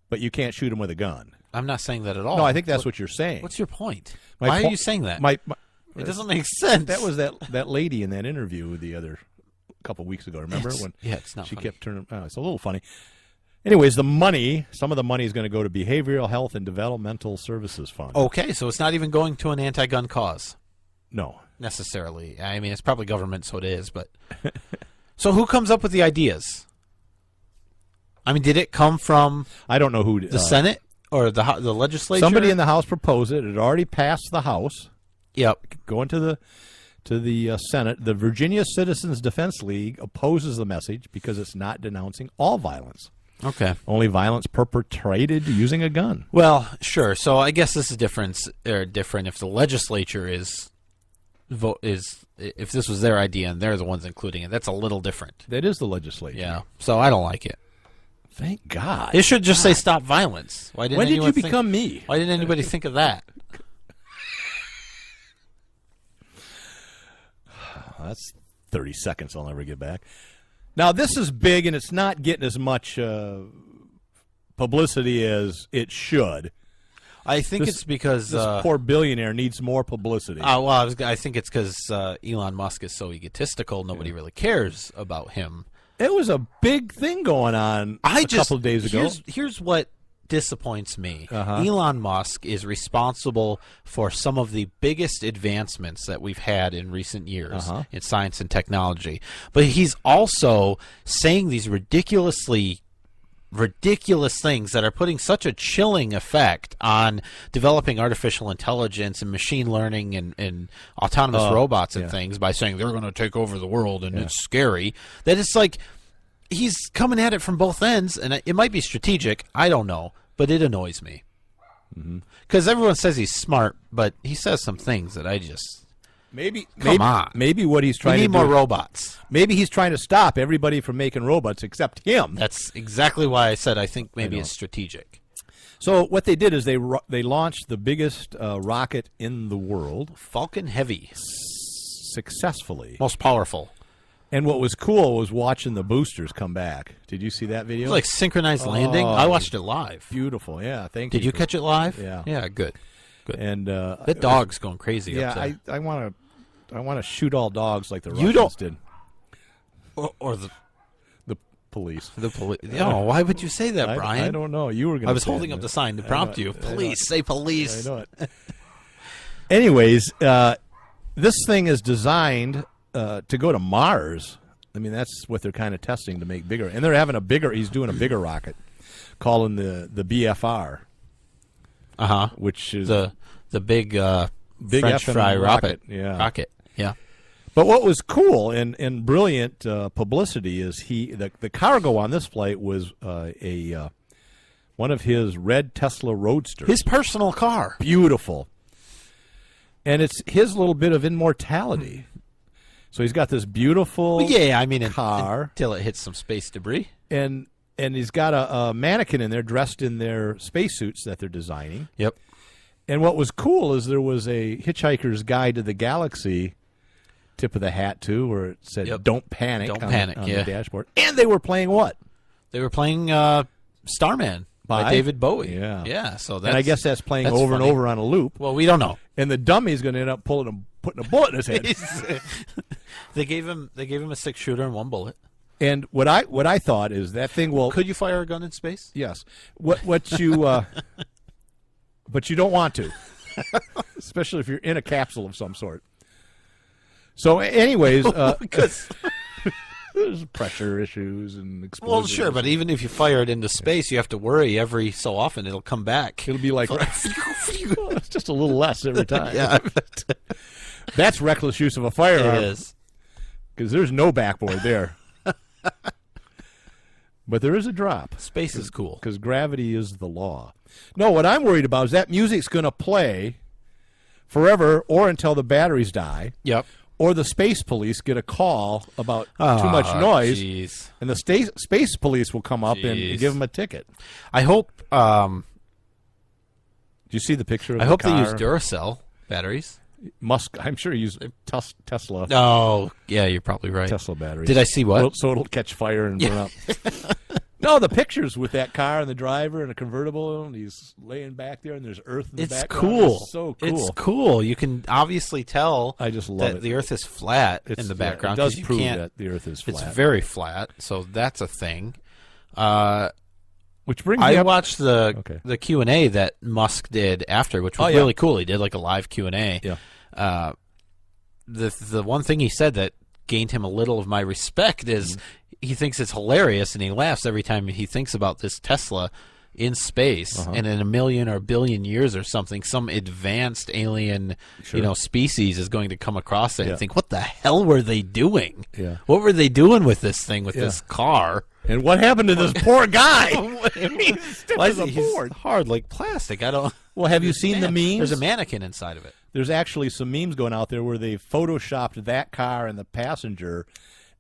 but you can't shoot them with a gun. I'm not saying that at all. No, I think that's what you're saying. What's your point? Why are you saying that? It doesn't make sense. That was that lady in that interview the other couple of weeks ago. Remember when? Yeah, it's not. She funny. kept turning. Oh, it's a little funny. Anyways, some of the money is going to go to Behavioral Health and Developmental Services Fund. Okay, so it's not even going to an anti-gun cause. No, necessarily. I mean, it's probably government, so it is. But so who comes up with the ideas? I mean, did it come from? I don't know who. The Senate or the legislature? Somebody in the House proposed it. It had already passed the House. Yep. Going to the Senate. The Virginia Citizens Defense League opposes the message because it's not denouncing all violence. Okay. Only violence perpetrated using a gun. Well, sure. So I guess this is different if the legislature if this was their idea and they're the ones including it. That's a little different. That is the legislature. Yeah. So I don't like it. Thank God. It should just say stop violence. When did you become me? Why didn't anybody think of that? That's 30 seconds I'll never get back. Now, this is big, and it's not getting as much publicity as it should. I think it's because... this poor billionaire needs more publicity. Well, I think it's because Elon Musk is so egotistical, nobody really cares about him. It was a big thing going on a couple of days ago. Here's what disappoints me. Elon Musk is responsible for some of the biggest advancements that we've had in recent years in science and technology. But he's also saying these ridiculous things that are putting such a chilling effect on developing artificial intelligence and machine learning and autonomous robots and things by saying they're going to take over the world and it's scary. That it's like he's coming at it from both ends, and it might be strategic. I don't know, but it annoys me. Because everyone says he's smart, but he says some things that I just... Come on. Maybe what he's trying to do... We need more robots. Maybe he's trying to stop everybody from making robots except him. That's exactly why I said I think maybe it's strategic. So what they did is they launched the biggest rocket in the world. Falcon Heavy. Successfully. Most powerful. And what was cool was watching the boosters come back. Did you see that video? It was like synchronized landing. I watched it live. Beautiful, yeah. Thank you. Did you catch it live? Yeah. Yeah, good. And that dog's going crazy up there. I want to shoot all dogs like the Russians did. Or the police. The police. No, why would you say that, Brian? I don't know. You were going to I was holding up the sign to prompt you. Police, say police. I know it. Anyways, this thing is designed to go to Mars. I mean, that's what they're kind of testing to make bigger. And they're having he's doing a bigger rocket, calling the BFR. Which is the big French fry rocket. Yeah. Rocket. Yeah. But what was cool and brilliant publicity is the cargo on this flight was one of his red Tesla Roadsters. His personal car. Beautiful. And it's his little bit of immortality. So he's got this beautiful car. Until it hits some space debris. And he's got a mannequin in there dressed in their spacesuits that they're designing. Yep. And what was cool is there was a Hitchhiker's Guide to the Galaxy tip of the hat, too, where it said, don't panic on the dashboard. And they were playing what? They were playing Starman by David Bowie. Yeah. Yeah. So and I guess that's playing over and over on a loop. Well, we don't know. And the dummy's going to end up putting a bullet in his head. They gave him a 6-shooter and 1 bullet. And what I thought is that thing will... Could you fire a gun in space? Yes. What you... but you don't want to. Especially if you're in a capsule of some sort. So anyways... Because... there's pressure issues and explosives. Well, sure, but even if you fire it into space, you have to worry every so often it'll come back. It'll be like... it's just a little less every time. Yeah. That's reckless use of a firearm. It is. Because there's no backboard there. But there is a drop. Space is cool. Because gravity is the law. No, what I'm worried about is that music's going to play forever or until the batteries die. Yep. Or the space police get a call about too much noise. Geez. And the space police will come up and give them a ticket. I hope... Do you see the picture of the car? They use Duracell batteries. Musk, I'm sure he used Tesla. Oh, yeah, you're probably right. Tesla batteries. Did I see what? So it'll catch fire and burn up. No, the pictures with that car and the driver and a convertible, and he's laying back there, and there's earth in the background. Cool. It's so cool. It's cool. You can obviously tell I just love that it. the earth is flat in the background. It does 'cause you prove can't, that the earth is flat. It's very flat, so that's a thing. Which brings I me up, watched the Q&A that Musk did after, which was really cool. He did like a live Q&A. Yeah. The one thing he said that gained him a little of my respect is he thinks it's hilarious, and he laughs every time he thinks about this Tesla in space, and in a million or a billion years or something, some advanced alien, species is going to come across it and think, what the hell were they doing? Yeah. What were they doing with this thing, with this car? And what happened to this poor guy? Why is he's hard like plastic? I don't. Well, have you seen the memes? There's a mannequin inside of it. There's actually some memes going out there where they photoshopped that car and the passenger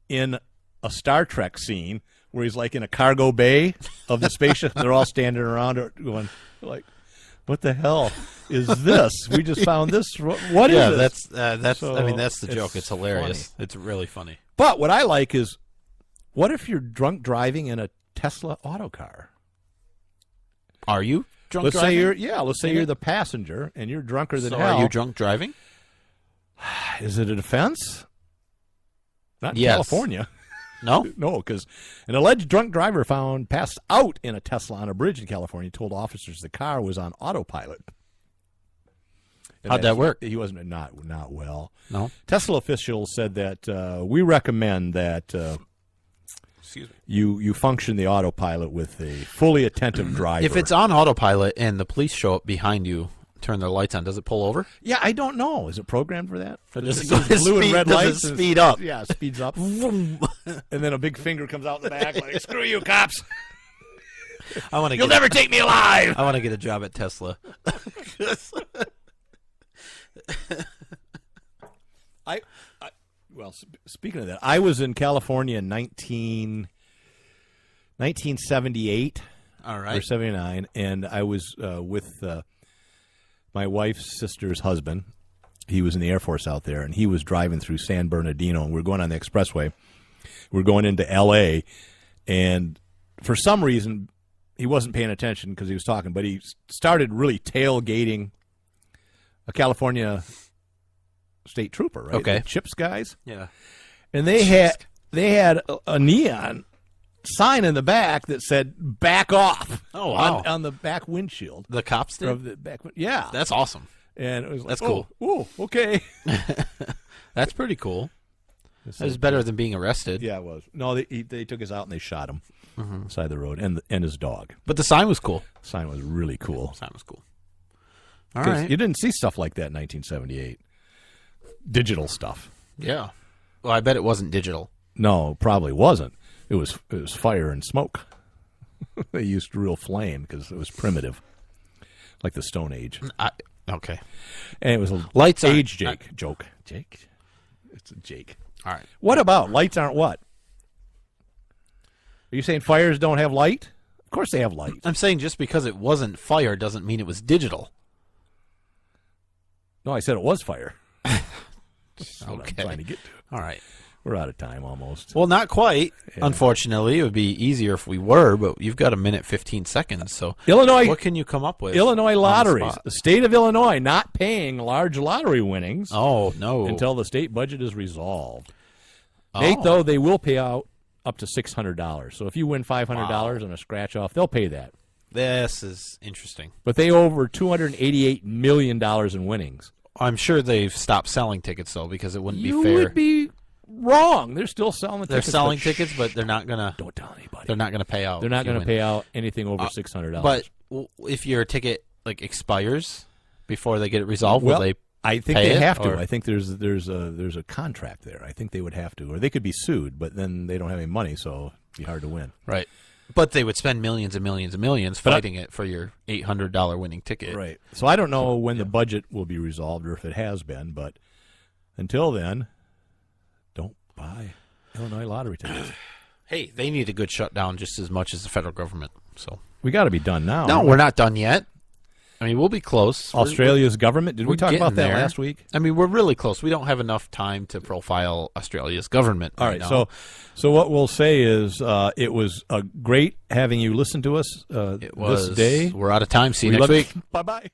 in a Star Trek scene where he's like in a cargo bay of the spaceship. They're all standing around it going like, what the hell is this? We just found this. What is this? That's So, I mean, that's the joke. It's hilarious. funny. It's really funny. But what I like is, what if you're drunk driving in a Tesla autocar? Are you drunk let's driving? Let's say you're the passenger and you're drunker than So hell. are you drunk driving? Is it a defense? Not in Yes. California. No? No, because an alleged drunk driver found passed out in a Tesla on a bridge in California told officers the car was on autopilot. And How'd that work? He wasn't not well. No. Tesla officials said that we recommend that Excuse me. you function the autopilot with a fully attentive driver. If it's on autopilot and the police show up behind you, turn their lights on, does it pull over? Yeah, I don't know. Is it programmed for that? Does it goes blue and red lights? Does it speed up? Yeah, it speeds up. And then a big finger comes out the back like, screw you, cops. I want to. You'll never take me alive. I want to get a job at Tesla. Speaking of that, I was in California in 1978 All right. or 79, and I was with my wife's sister's husband. He was in the Air Force out there, and he was driving through San Bernardino, and we were going on the expressway. We were going into L.A., and for some reason, he wasn't paying attention because he was talking, but he started really tailgating a California state trooper, right? Okay. The CHIPS guys. Yeah. And they had a neon sign in the back that said "back off." Oh, wow. on the back windshield. The cops did? Of the back, yeah, That's awesome. and it was like, That's cool. Oh, okay. That's pretty cool. That was better than being arrested. Yeah, it was. No, they took us out and they shot him side of the road and his dog. But the sign was cool. The sign was really cool. Sign was cool. All 'Cause right. you didn't see stuff like that in 1978. Digital stuff. Yeah. Well, I bet it wasn't digital. No, probably wasn't. It was fire and smoke. They used real flame because it was primitive, like the Stone Age. Okay. And it was a Lights aren't- age joke. Jake? It's a Jake. All right. What about lights aren't what? Are you saying fires don't have light? Of course they have light. I'm saying just because it wasn't fire doesn't mean it was digital. No, I said it was fire. That's what Okay. I'm trying to get to. All right. We're out of time almost. Well, not quite. Yeah. Unfortunately, it would be easier if we were, but you've got a minute 15 seconds. So, Illinois, what can you come up with? Illinois on the lotteries. spot? The state of Illinois not paying large lottery winnings. Oh, no. Until the state budget is resolved. Oh. Nate, though, they will pay out up to $600. So if you win $500 on a scratch off, they'll pay that. This is interesting. But they owe over $288 million in winnings. I'm sure they've stopped selling tickets, though, because it wouldn't You be fair. would be wrong. They're still selling the They're tickets. selling tickets, but they're not going to. Don't tell anybody. They're not going to pay out. They're not if you going to win. pay out anything over $600. But if your ticket expires before they get it resolved, well, will they? I think pay they it, have to. or- I think there's a contract there. I think they would have to, or they could be sued, but then they don't have any money, so it'd be hard to win. Right. But they would spend millions and millions and millions But fighting it for your $800 winning ticket. Right. So I don't know when the budget will be resolved or if it has been, but until then, don't buy Illinois lottery tickets. Hey, they need a good shutdown just as much as the federal government. So We got to be done now. no, we're not done yet. mean, we'll be close. Australia's government. Did we talk about that last week? I mean, we're really close. We don't have enough time to profile Australia's government. All right. now. So what we'll say is it was great having you listen to us it was, this day. We're out of time. See you next week. Bye-bye.